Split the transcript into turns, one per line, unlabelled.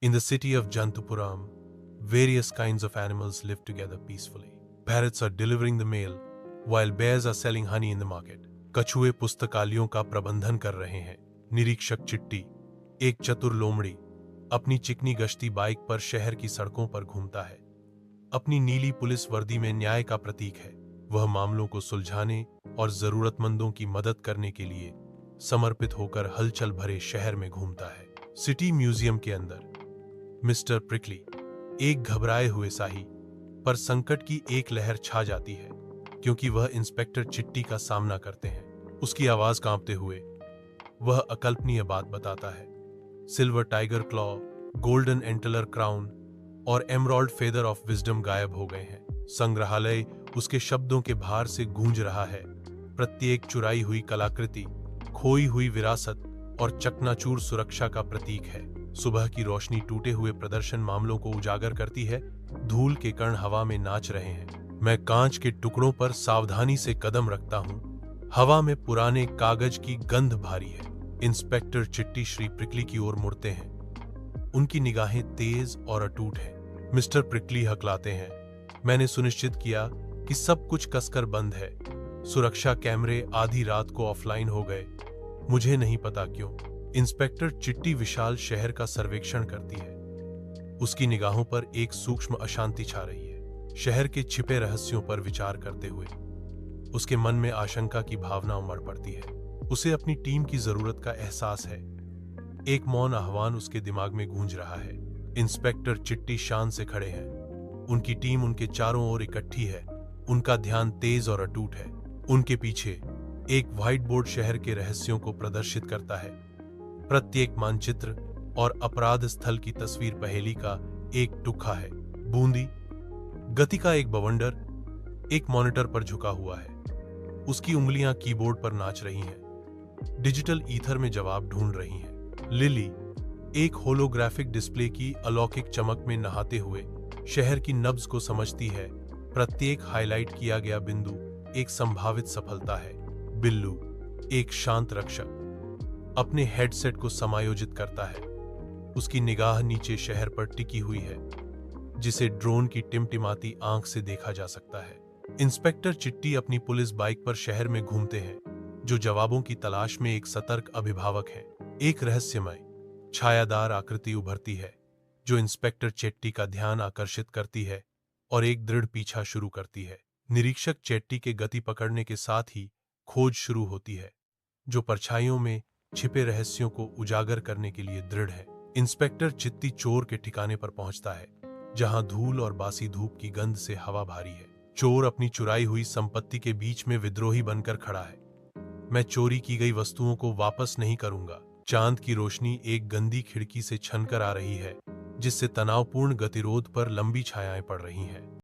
In the city of Jantupuram, various kinds of animals live together peacefully. Parrots are delivering the mail, while bears are selling honey in the market. कछुए पुस्तकालयों का प्रबंधन कर रहे हैं। निरीक्षक चिट्टी, एक चतुर लोमड़ी, अपनी चिकनी गश्ती बाइक पर शहर की सड़कों पर घूमता है। अपनी नीली पुलिस वर्दी में न्याय का प्रतीक है। वह मामलों को सुलझाने और जरूरतमंदों की मदद करने के लिए समर्पित होकर हलचल भरे शहर में घूमता है। सिटी म्यूजियम के अंदर मिस्टर प्रिकली, एक घबराए हुए साही, पर संकट की एक लहर छा जाती है क्योंकि वह इंस्पेक्टर चिट्टी का सामना करते हैं। उसकी आवाज कांपते हुए वह अकल्पनीय बात बताता है। Silver tiger claw, golden antler crown और एमराल्ड फेदर ऑफ विजडम गायब हो गए हैं। संग्रहालय उसके शब्दों के भार से गूंज रहा है। प्रत्येक चुराई हुई कलाकृति, खोई हुई विरासत और चकनाचूर सुरक्षा का प्रतीक है। सुबह की रोशनी टूटे हुए प्रदर्शन मामलों को उजागर करती है। धूल के कण हवा में नाच रहे हैं। मैं कांच के टुकड़ों पर सावधानी से कदम रखता हूं। हवा में पुराने कागज की गंध भारी है। इंस्पेक्टर चिट्टी श्री प्रिकली की ओर मुड़ते हैं। उनकी निगाहें तेज और अटूट हैं। मिस्टर प्रिकली हकलाते हैं। मैंने सुनिश्चित किया कि सब कुछ कसकर बंद है। सुरक्षा कैमरे आधी रात को ऑफलाइन हो गए। मुझे नहीं पता क्यों। इंस्पेक्टर चिट्टी विशाल शहर का सर्वेक्षण करती है। उसकी निगाहों पर एक सूक्ष्म अशांति छा रही है। शहर के छिपे रहस्यों पर विचार करते हुए उसके मन में आशंका की भावना उमड़ पड़ती है। उसे अपनी टीम की जरूरत का एहसास है। एक मौन आह्वान उसके दिमाग में गूंज रहा है। इंस्पेक्टर चिट्टी शान से खड़े हैं। उनकी टीम उनके चारों ओर इकट्ठी है। उनका ध्यान तेज और अटूट है। उनके पीछे एक व्हाइट बोर्ड शहर के रहस्यों को प्रदर्शित करता है। प्रत्येक मानचित्र और अपराध स्थल की तस्वीर पहेली का एक टुकड़ा है। बूंदी गति का एक बवंडर एक मॉनिटर पर झुका हुआ है। उसकी उंगलियां कीबोर्ड पर नाच रही हैं, डिजिटल ईथर में जवाब ढूंढ रही हैं। लिली एक होलोग्राफिक डिस्प्ले की अलौकिक चमक में नहाते हुए शहर की नब्ज को समझती है। प्रत्येक हाईलाइट किया गया बिंदु एक संभावित सफलता है। बिल्लू एक शांत रक्षक अपने हेडसेट को समायोजित करता है। उसकी निगाह नीचे शहर पर टिकी हुई है, जिसे ड्रोन की टिमटिमाती आंख से देखा जा सकता है। इंस्पेक्टर चिट्टी अपनी पुलिस बाइक पर शहर में घूमते हैं, जो जवाबों की तलाश में एक सतर्क अभिभावक है। एक रहस्यमय छायादार आकृति उभरती है, जो इंस्पेक्टर चिट्टी का ध्यान आकर्षित करती है और एक दृढ़ पीछा शुरू करती है। निरीक्षक चिट्टी के गति पकड़ने के साथ ही खोज शुरू होती है, जो परछाइयों में छिपे रहस्यों को उजागर करने के लिए दृढ़ है। इंस्पेक्टर चिट्टी चोर के ठिकाने पर पहुंचता है, जहां धूल और बासी धूप की गंध से हवा भारी है। चोर अपनी चुराई हुई संपत्ति के बीच में विद्रोही बनकर खड़ा है। मैं चोरी की गई वस्तुओं को वापस नहीं करूंगा। चांद की रोशनी एक गंदी खिड़की से छनकर आ रही है, जिससे तनावपूर्ण गतिरोध पर लंबी छायाएं पड़ रही हैं।